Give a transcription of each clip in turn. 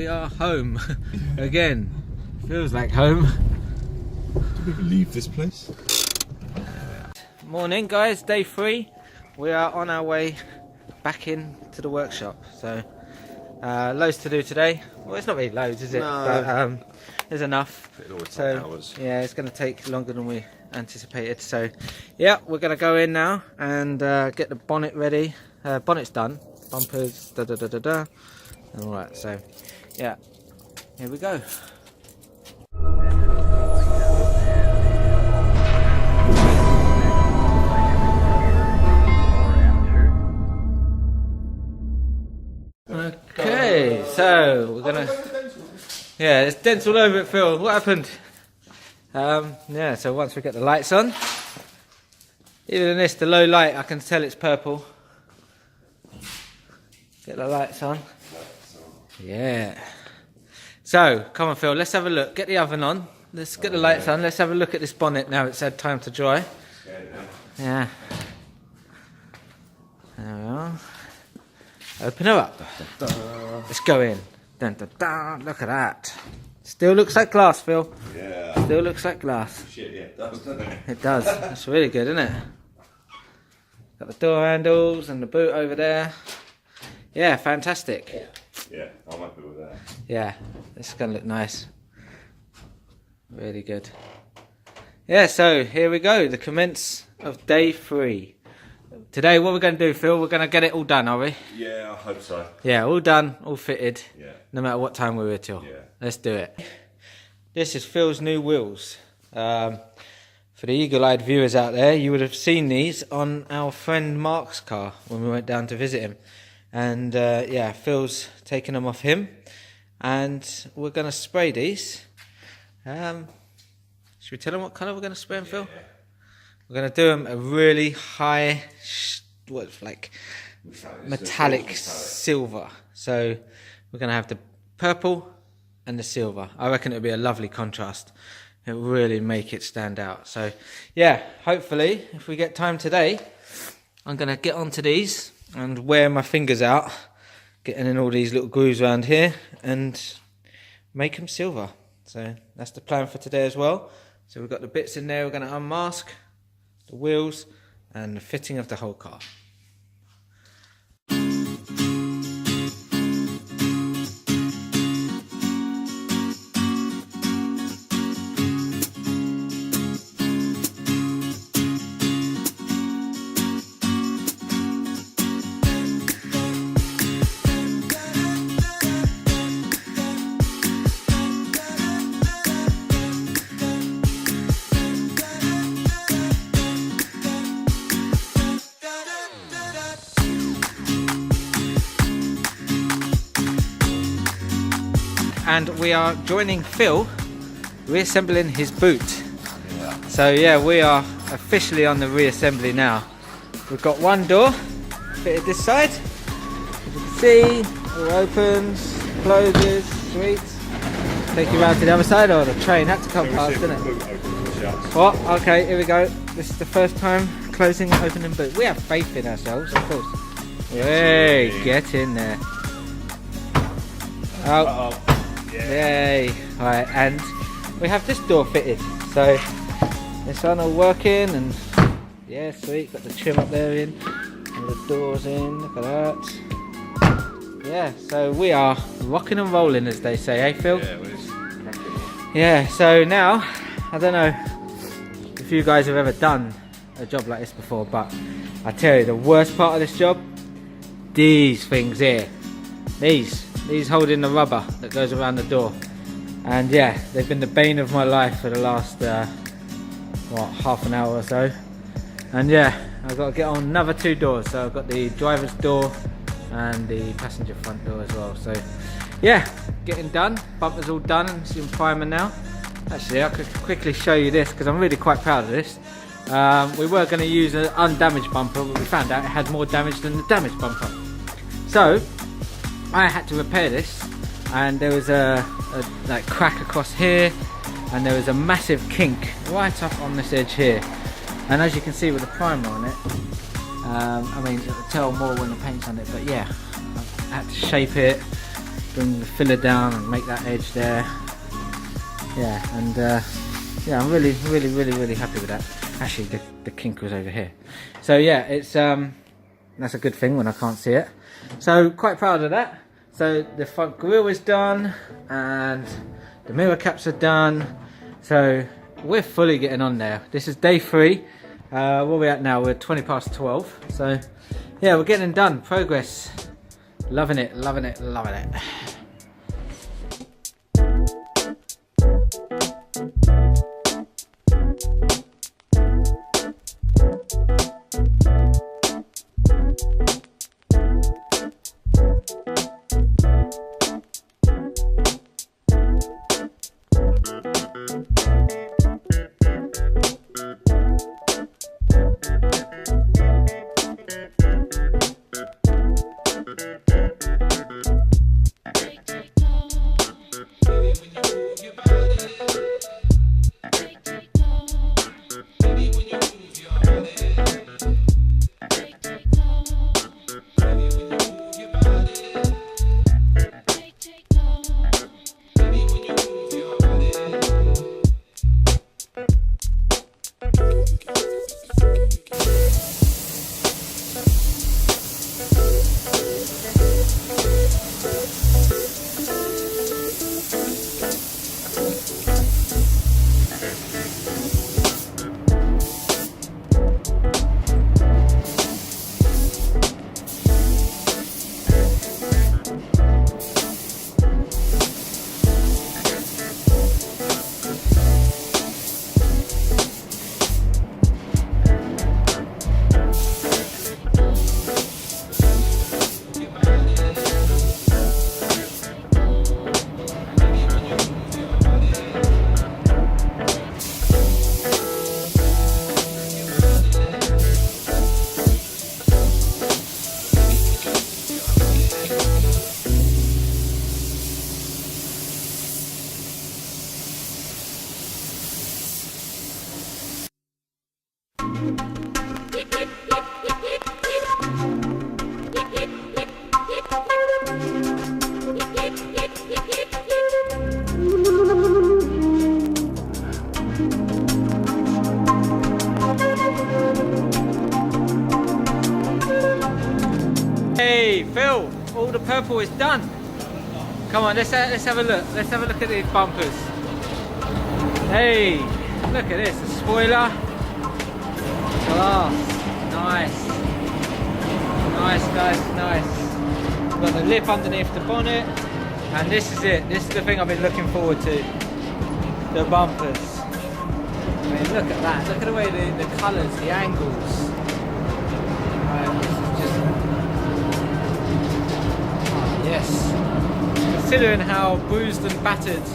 we are home again. Feels like home. Did we ever leave this place? Morning guys, day 3. We are on our way back in to the workshop. So loads to do today. Well, it's not really loads, is it? No. But there's enough. It'll always take So hours. yeah, it's going to take longer than we anticipated. So yeah, we're going to go in now and get the bonnet ready. Bonnet's done. Bumpers, da da da da da. Alright, so yeah, here we go. Okay, so we're gonna. Yeah, there's dents all over it, Phil. What happened? Yeah, so once we get the lights on, even in this, the low light, I can tell it's purple. Get the lights on. Yeah. So, come on, Phil. Let's have a look. Get the oven on. Let's get the lights on. Let's have a look at this bonnet now. It's had time to dry. Yeah. There we are. Open her up. Let's go in. Dun, dun, dun. Look at that. Still looks like glass, Phil. Yeah. Still looks like glass. Shit, yeah, it does, doesn't it? It does. That's really good, isn't it? Got the door handles and the boot over there. Yeah, fantastic. Yeah, I'm happy with that. Yeah, this is going to look nice. Really good. Yeah, so here we go. The commence of day 3. Today, what we're going to do, Phil, we're going to get it all done, are we? Yeah, I hope so. Yeah, all done, all fitted. Yeah. No matter what time we're here till. Yeah. Let's do it. This is Phil's new wheels. For the eagle-eyed viewers out there, you would have seen these on our friend Mark's car when we went down to visit him. And yeah, Phil's taken them off him. And we're going to spray these. Should we tell them what colour we're going to spray them, Phil? We're going to do them a really high, metallic silver. So we're going to have the purple and the silver. I reckon it'll be a lovely contrast. It'll really make it stand out. So yeah, hopefully if we get time today, I'm going to get onto these and wear my fingers out, getting in all these little grooves around here and make them silver. So that's the plan for today as well. So we've got the bits in there we're going to unmask, the wheels and the fitting of the whole car. And we are joining Phil, reassembling his boot. Yeah. So yeah, we are officially on the reassembly now. We've got one door fitted this side. As you can see, it opens, closes, sweet. Take you round to the other side, or the train had to come past, didn't it? What? Okay, here we go. This is the first time closing and opening boot. We have faith in ourselves, of course. Hey, get in there. Oh. Yay! Alright, and we have this door fitted, so this one all working, and yeah, sweet, got the trim up there in, and the doors in, look at that. Yeah, so we are rocking and rolling, as they say, eh Phil? Yeah, it was cracking. Yeah, so now, I don't know if you guys have ever done a job like this before, but I tell you, the worst part of this job, these things here, these holding the rubber that goes around the door, and yeah, they've been the bane of my life for the last half an hour or so. And yeah, I've got to get on another 2 doors, so I've got the driver's door and the passenger front door as well. So yeah, getting done. Bumper's all done, it's in primer now. Actually, I could quickly show you this because I'm really quite proud of this. We were going to use an undamaged bumper, but we found out it had more damage than the damaged bumper. So I had to repair this, and there was a like crack across here, and there was a massive kink right up on this edge here. And as you can see with the primer on it, I mean, it'll tell more when the paint's on it, but yeah, I had to shape it, bring the filler down and make that edge there. Yeah, and yeah, I'm really happy with that. Actually, the kink was over here. So yeah, it's that's a good thing when I can't see it. So quite proud of that. So the front grille is done and the mirror caps are done. So we're fully getting on there. This is day 3. Where are we at now? We're 20 past 12. So yeah, we're getting done. Progress. Loving it, loving it, loving it. Hey Phil, all the purple is done. Come on, let's have a look. Let's have a look at these bumpers. Hey, look at this. The spoiler. Glass. Nice. Nice. We've got the lip underneath the bonnet. And this is it. This is the thing I've been looking forward to. The bumpers. I mean, look at that. Look at the way the colours, the angles. This is just... Yes. Considering how bruised and battered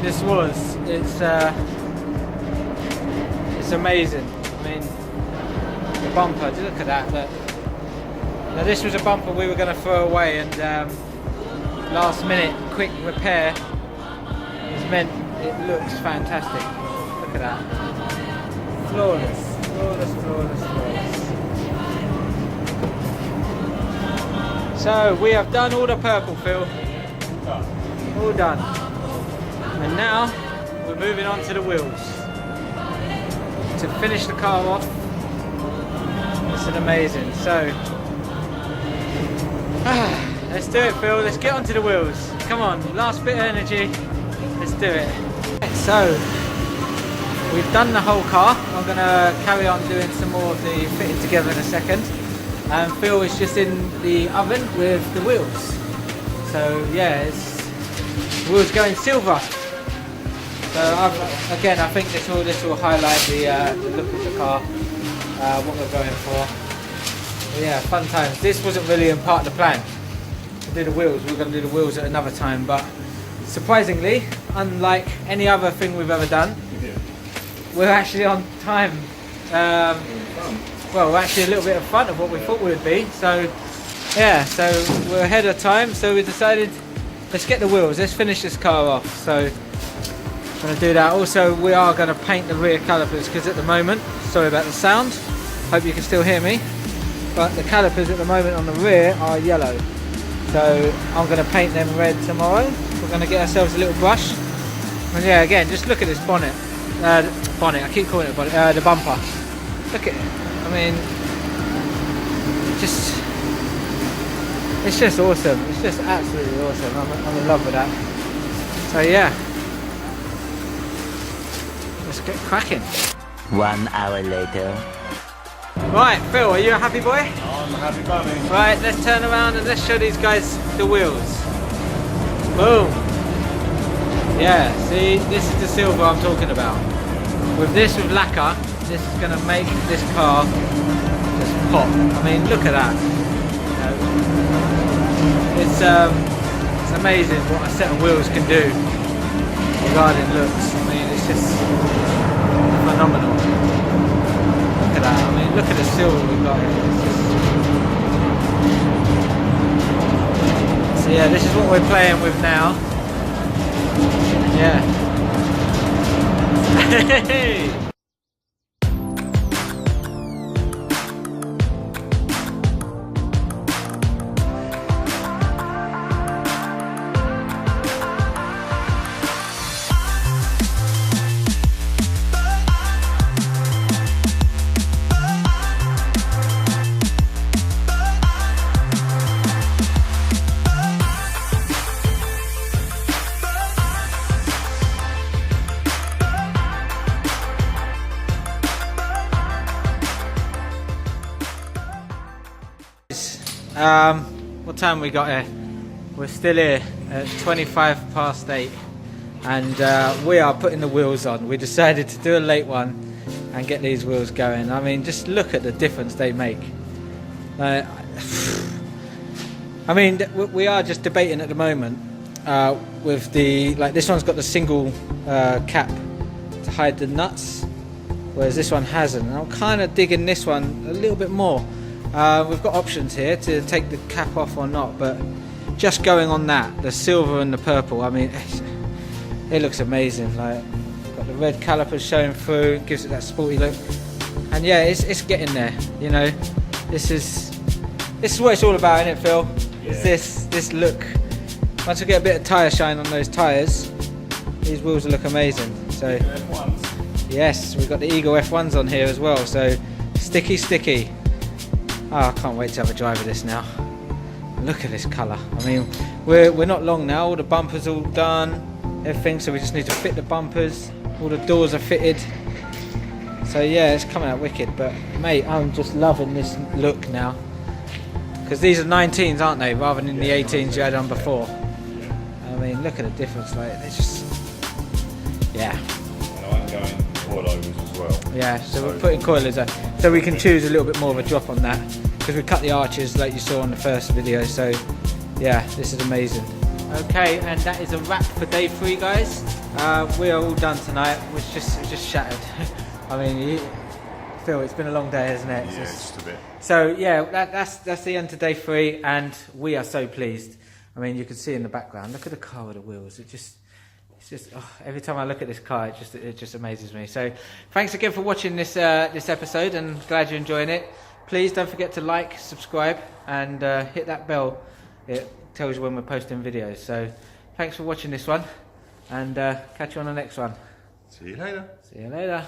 this was, it's amazing. I mean, the bumper, look at that. Look. Now this was a bumper we were going to throw away, and last minute quick repair has meant it looks fantastic. Look at that. Flawless, flawless, flawless, flawless. So we have done all the purple, Phil. All done. And now we're moving on to the wheels. To finish the car off. It's an amazing. So let's do it, Phil. Let's get onto the wheels. Come on, last bit of energy. Let's do it. So we've done the whole car. I'm gonna carry on doing some more of the fitting together in a second. And Phil is just in the oven with the wheels. So yeah, the wheels going silver. So again, I think this will highlight the look of the car, what we're going for. But yeah, fun times. This wasn't really in part of the plan to do the wheels. We were going to do the wheels at another time, but surprisingly, unlike any other thing we've ever done, we're actually on time. Well, we're actually a little bit in front of what we thought we would be. So yeah, so we're ahead of time. So we decided, let's get the wheels. Let's finish this car off. So I'm going to do that. Also, we are going to paint the rear calipers because at the moment, sorry about the sound, hope you can still hear me, but the calipers at the moment on the rear are yellow. So I'm going to paint them red tomorrow. We're going to get ourselves a little brush. And yeah, again, just look at this bonnet. Bonnet, I keep calling it bonnet. The bumper. Look at it. I mean, it's just awesome. It's just absolutely awesome. I'm in love with that. So yeah, let's get cracking. 1 hour later. Right, Phil, are you a happy boy? I'm a happy bunny. Right, let's turn around and let's show these guys the wheels. Boom. Yeah, see, this is the silver I'm talking about. With lacquer, this is going to make this car just pop. I mean, look at that. You know, it's amazing what a set of wheels can do regarding looks. I mean, it's just phenomenal. Look at that. I mean, look at the silver we've got here. So yeah, this is what we're playing with now. Yeah. What time we got here? We're still here at 8:25, and we are putting the wheels on. We decided to do a late one and get these wheels going. I mean, just look at the difference they make. I mean, we are just debating at the moment with the, like, this one's got the single cap to hide the nuts, whereas this one hasn't. And I'm kind of digging this one a little bit more. We've got options here to take the cap off or not, but just going on that, the silver and the purple, I mean, it looks amazing. Like, got the red calipers showing through, gives it that sporty look, and yeah, it's getting there. You know, this is what it's all about, isn't it, Phil? Yeah. Is this look? Once we get a bit of tyre shine on those tyres, these wheels will look amazing. So F1s. yes, we've got the Eagle F1s on here as well. So sticky. Oh, I can't wait to have a drive of this now. Look at this colour. I mean, we're not long now. All the bumpers all done, everything. So we just need to fit the bumpers. All the doors are fitted. So yeah, it's coming out wicked. But mate, I'm just loving this look now. Because these are 19s, aren't they? Rather than the 18s you had on before. I mean, look at the difference. Like, they're just, yeah. And I'm going coilovers as well. Yeah, so we're putting coilers on, so we can choose a little bit more of a drop on that, because we cut the arches like you saw on the first video. So yeah, this is amazing. Okay, and that is a wrap for day 3, guys. We are all done tonight. We're just shattered. I mean, Phil, it's been a long day, hasn't it? Yeah, just a bit. So yeah, that's the end of day 3, and we are so pleased. I mean, you can see in the background, look at the car with the wheels. It's just, oh, every time I look at this car, it just amazes me. So thanks again for watching this episode, and glad you're enjoying it. Please don't forget to like, subscribe, and hit that bell. It tells you when we're posting videos. So thanks for watching this one, and catch you on the next one. See you later. See you later.